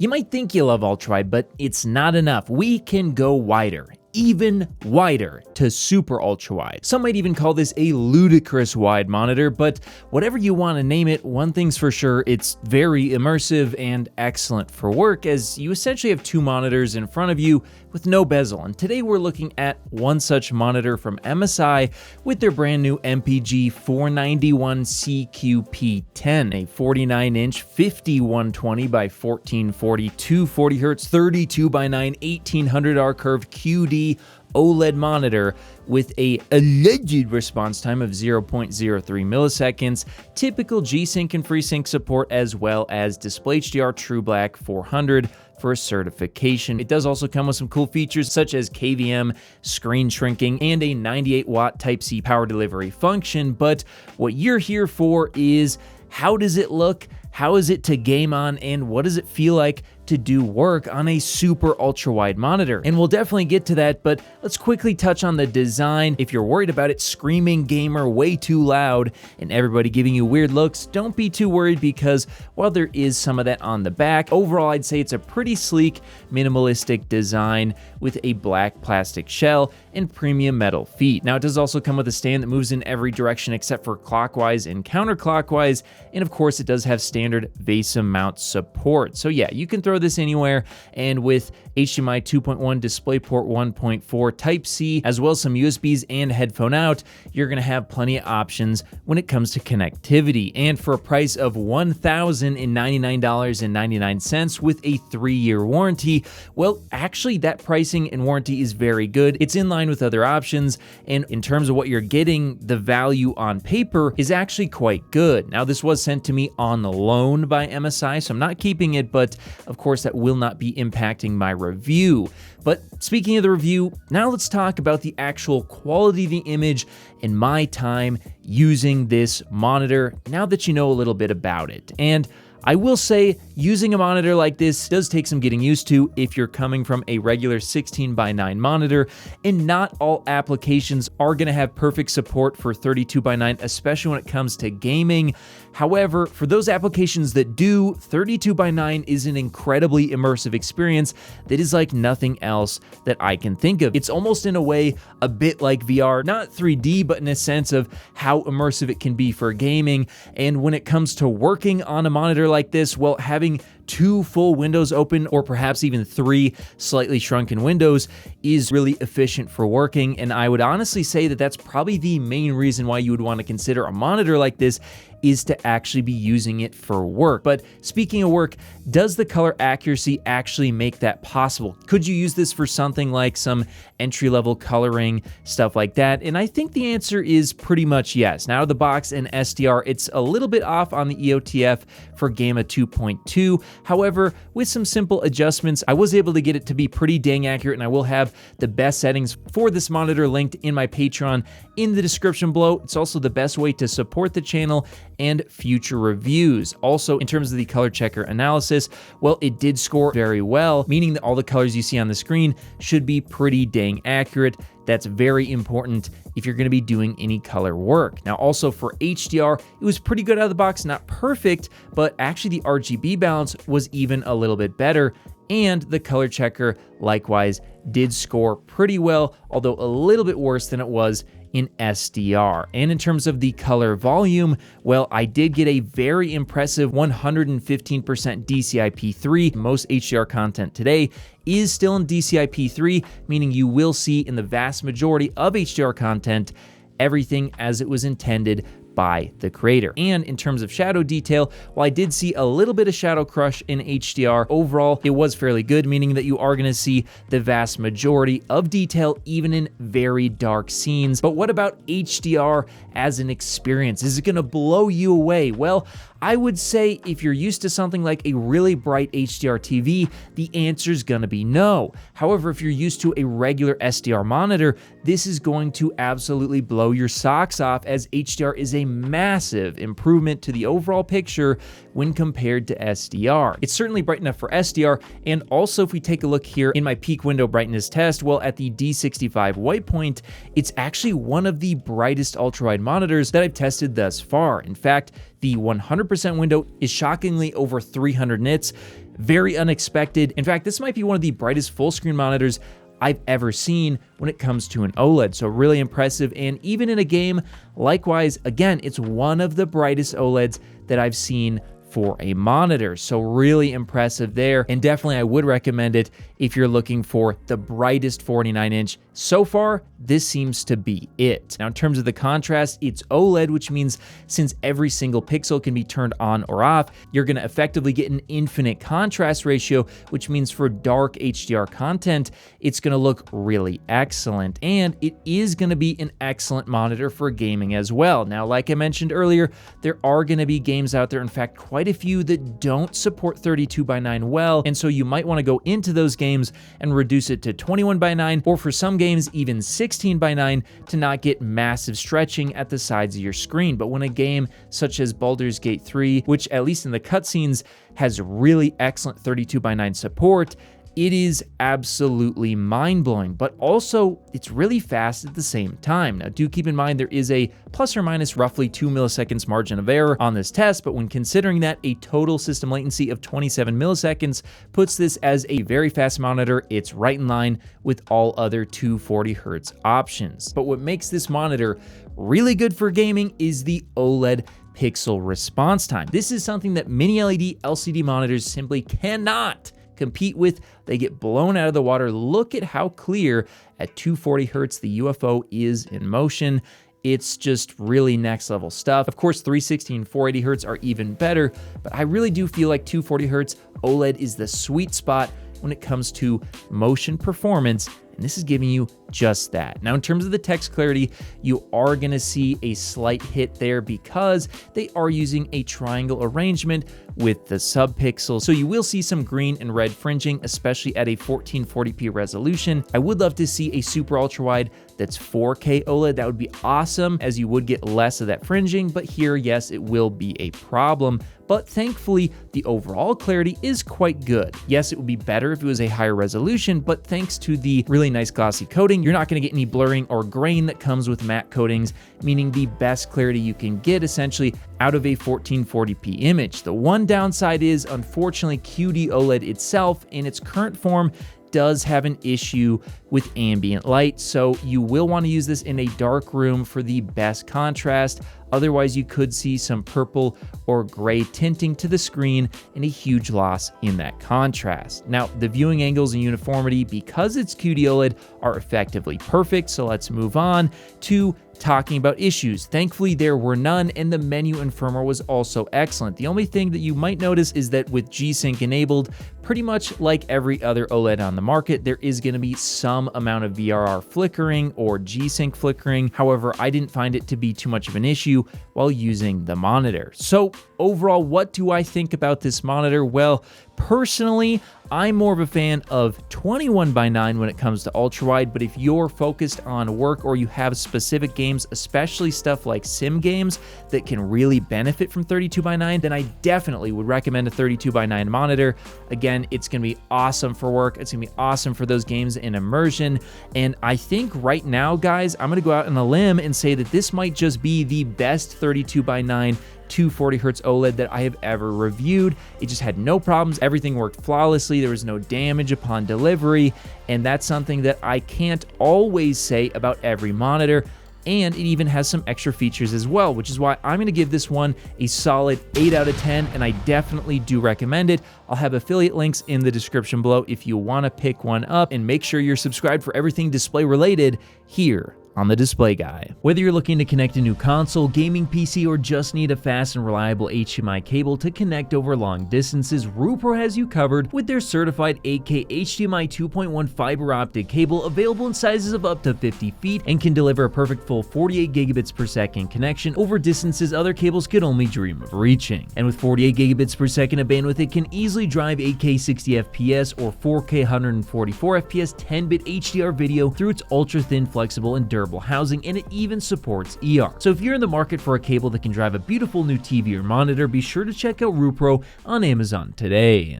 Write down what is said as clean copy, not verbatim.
You might think you love ultrawide, but it's not enough. We can go wider, even wider, to super ultrawide. Some might even call this a ludicrous wide monitor, but whatever you want to name it, one thing's for sure, it's very immersive and excellent for work, as you essentially have two monitors in front of you with no bezel. And today we're looking at one such monitor from MSI with their brand new MPG 491CQP10, a 49-inch 5120 by 1440 240 Hz 32 by 9 1800 R-curve QD OLED monitor with a alleged response time of 0.03 milliseconds, typical G-Sync and FreeSync support, as well as Display HDR True Black 400 for certification. It does also come with some cool features such as KVM, screen shrinking, and a 98-watt Type-C power delivery function, but what you're here for is how does it look, how is it to game on, and what does it feel like to do work on a super ultra wide monitor? And we'll definitely get to that, but let's quickly touch on the design. If you're worried about it screaming gamer way too loud and everybody giving you weird looks, don't be too worried, because while there is some of that on the back, overall I'd say it's a pretty sleek, minimalistic design with a black plastic shell and premium metal feet. Now it does also come with a stand that moves in every direction except for clockwise and counterclockwise, and of course it does have standard VESA mount support. So yeah, you can throw this anywhere, and with HDMI 2.1, DisplayPort 1.4, Type-C, as well as some USBs and headphone out, you're gonna have plenty of options when it comes to connectivity. And for a price of $1,099.99 with a 3-year warranty, well, actually that pricing and warranty is very good. It's in line with other options, and in terms of what you're getting, the value on paper is actually quite good. Now this was sent to me on loan by MSI, so I'm not keeping it, but of course that will not be impacting my review. But speaking of the review, now let's talk about the actual quality of the image and my time using this monitor now that you know a little bit about it. And I will say, using a monitor like this does take some getting used to if you're coming from a regular 16:9 monitor, and not all applications are going to have perfect support for 32:9, especially when it comes to gaming. However, for those applications that do, 32:9 is an incredibly immersive experience that is like nothing else that I can think of. It's almost in a way a bit like VR, not 3D, but in a sense of how immersive it can be for gaming. And when it comes to working on a monitor like this, well, having two full windows open, or perhaps even three slightly shrunken windows, is really efficient for working. And I would honestly say that that's probably the main reason why you would want to consider a monitor like this, is to actually be using it for work. But speaking of work, does the color accuracy actually make that possible? Could you use this for something like some entry-level coloring, stuff like that? And I think the answer is pretty much yes. Now, out of the box in SDR, it's a little bit off on the EOTF for Gamma 2.2. However, with some simple adjustments, I was able to get it to be pretty dang accurate, and I will have the best settings for this monitor linked in my Patreon in the description below. It's also the best way to support the channel and future reviews. Also, in terms of the color checker analysis, well, it did score very well, meaning that all the colors you see on the screen should be pretty dang accurate. That's very important if you're going to be doing any color work. Now, also for HDR, it was pretty good out of the box, not perfect, but actually the RGB balance was even a little bit better. And the color checker likewise did score pretty well, although a little bit worse than it was in SDR. And in terms of the color volume, well, I did get a very impressive 115% DCI-P3. Most HDR content today is still in DCI-P3, meaning you will see in the vast majority of HDR content everything as it was intended by the creator. And in terms of shadow detail, while I did see a little bit of shadow crush in HDR, overall it was fairly good, meaning that you are going to see the vast majority of detail even in very dark scenes. But what about HDR as an experience? Is it going to blow you away? Well, I would say if you're used to something like a really bright HDR TV, the answer is going to be no. However, if you're used to a regular SDR monitor, this is going to absolutely blow your socks off, as HDR is a massive improvement to the overall picture when compared to SDR. It's certainly bright enough for SDR, and also if we take a look here in my peak window brightness test, well, at the D65 white point, it's actually one of the brightest ultrawide monitors that I've tested thus far. In fact, the 100% window is shockingly over 300 nits, very unexpected. In fact, this might be one of the brightest full screen monitors I've ever seen when it comes to an OLED, so really impressive. And even in a game, likewise, again, it's one of the brightest OLEDs that I've seen for a monitor, so really impressive there. And definitely I would recommend it if you're looking for the brightest 49-inch. So far, this seems to be it. Now, in terms of the contrast, it's OLED, which means since every single pixel can be turned on or off, you're gonna effectively get an infinite contrast ratio, which means for dark HDR content, it's gonna look really excellent. And it is gonna be an excellent monitor for gaming as well. Now, like I mentioned earlier, there are gonna be games out there, in fact, quite a few that don't support 32:9 well, and so you might wanna go into those games and reduce it to 21:9, or for some games, even 16:9 to not get massive stretching at the sides of your screen. But when a game such as Baldur's Gate 3, which at least in the cutscenes has really excellent 32:9 support, it is absolutely mind-blowing, but also it's really fast at the same time. Now, do keep in mind there is a plus or minus roughly 2 milliseconds margin of error on this test, but when considering that, a total system latency of 27 milliseconds puts this as a very fast monitor. It's right in line with all other 240Hz options. But what makes this monitor really good for gaming is the OLED pixel response time. This is something that mini LED LCD monitors simply cannot compete with. They get blown out of the water. Look at how clear at 240Hz the UFO is in motion. It's just really next level stuff. Of course, 360 and 480Hz are even better, but I really do feel like 240Hz OLED is the sweet spot when it comes to motion performance, and this is giving you just that. Now, in terms of the text clarity, you are gonna see a slight hit there because they are using a triangle arrangement with the subpixels. So you will see some green and red fringing, especially at a 1440p resolution. I would love to see a super ultra wide that's 4K OLED. That would be awesome, as you would get less of that fringing, but here, yes, it will be a problem. But thankfully, the overall clarity is quite good. Yes, it would be better if it was a higher resolution, but thanks to the really nice glossy coating, you're not gonna get any blurring or grain that comes with matte coatings, meaning the best clarity you can get essentially out of a 1440p image. The one downside is, unfortunately, QD OLED itself in its current form does have an issue with ambient light, so you will want to use this in a dark room for the best contrast. Otherwise, you could see some purple or gray tinting to the screen and a huge loss in that contrast. Now, the viewing angles and uniformity, because it's QD OLED, are effectively perfect, so let's move on to talking about issues. Thankfully, there were none, and the menu and firmware was also excellent. The only thing that you might notice is that with G-Sync enabled, pretty much like every other OLED on the market, there is going to be some amount of VRR flickering or G-Sync flickering. However, I didn't find it to be too much of an issue while using the monitor. So overall, what do I think about this monitor? Well, personally, I'm more of a fan of 21:9 when it comes to ultrawide, but if you're focused on work or you have specific games, especially stuff like sim games that can really benefit from 32:9, then I definitely would recommend a 32:9 monitor. Again, it's gonna be awesome for work. It's gonna be awesome for those games in immersion. And I think right now, guys, I'm gonna go out on a limb and say that this might just be the best 32:9 240Hz OLED that I have ever reviewed. It just had no problems. Everything worked flawlessly. There was no damage upon delivery. And that's something that I can't always say about every monitor. And it even has some extra features as well, which is why I'm going to give this one a solid 8 out of 10, and I definitely do recommend it. I'll have affiliate links in the description below if you want to pick one up, and make sure you're subscribed for everything display related here on The Display Guy. Whether you're looking to connect a new console, gaming PC, or just need a fast and reliable HDMI cable to connect over long distances, Rupro has you covered with their certified 8K HDMI 2.1 fiber optic cable, available in sizes of up to 50 feet and can deliver a perfect full 48 gigabits per second connection over distances other cables could only dream of reaching. And with 48 gigabits per second of bandwidth, it can easily drive 8K 60 FPS or 4K 144 FPS 10-bit HDR video through its ultra-thin, flexible, and durable housing, and it even supports ER. So if you're in the market for a cable that can drive a beautiful new TV or monitor, be sure to check out Rupro on Amazon today.